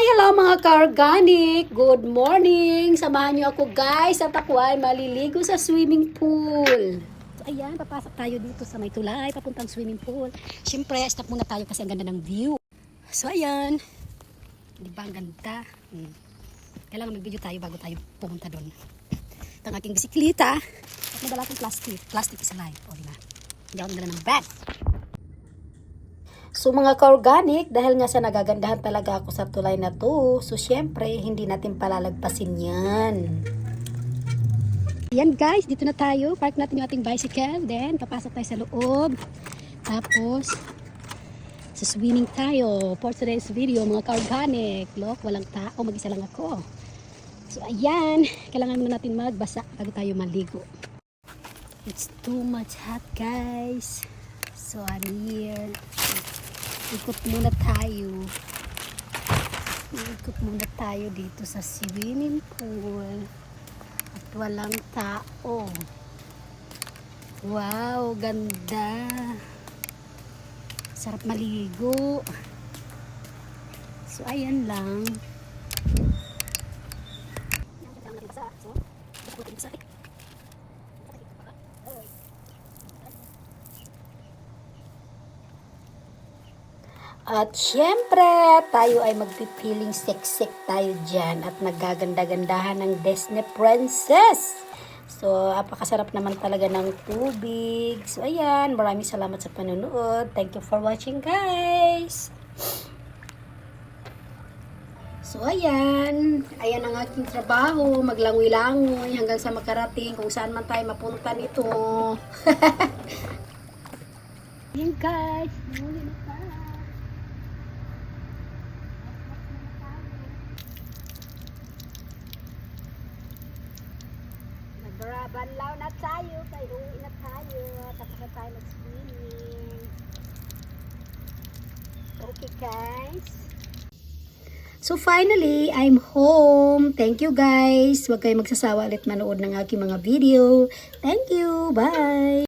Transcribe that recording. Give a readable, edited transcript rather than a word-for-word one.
Hello mga ka-organic! Good morning! Samahan niyo ako guys at ako ay maliligo sa swimming pool. So ayan, papasok tayo dito sa may tulay, papuntang swimming pool. Siyempre, stop muna tayo kasi ang ganda ng view. So ayan, di ba ang ganda? Kailangan mag-video tayo bago tayo pumunta doon. Ito ang aking bisikleta at nadala akong plastic. Plastic is alive. O diba? Hindi ako nadala ng bag. So mga ka-organic, dahil nga sa nagagandahan talaga ako sa tulay na to, so syempre, hindi natin palalagpasin yan. Yan guys, dito na tayo. Park natin yung ating bicycle. Then, papasok tayo sa loob. Tapos, sa swimming tayo. For today's video, mga ka-organic. Look, walang tao. Mag-isa lang ako. So ayan, kailangan muna natin magbasa bago tayo maligo. It's too much hot guys. So I'm here. Ikot muna tayo. Ikot muna tayo dito sa swimming pool. At walang tao. Wow, ganda. Sarap maligo. So, ayan lang. At syempre, tayo ay magpipiling siksik tayo dyan at naggaganda-gandahan ng Disney Princess. So, apakasarap naman talaga ng tubig. So, ayan, maraming salamat sa panonood. Thank you for watching, guys. So, ayan. Ayan ang aking trabaho. Maglangoy-langoy hanggang sa makarating kung saan man tayo mapunta nito. Ayan, guys. Nangulit na tayo. Banlaw na tayo, kaya uwi na tayo, tapos na tayo mag-swimming. Okay guys. So finally, I'm home. Thank you guys. Huwag kayo magsasawa ulit manood ng aking mga video. Thank you. Bye!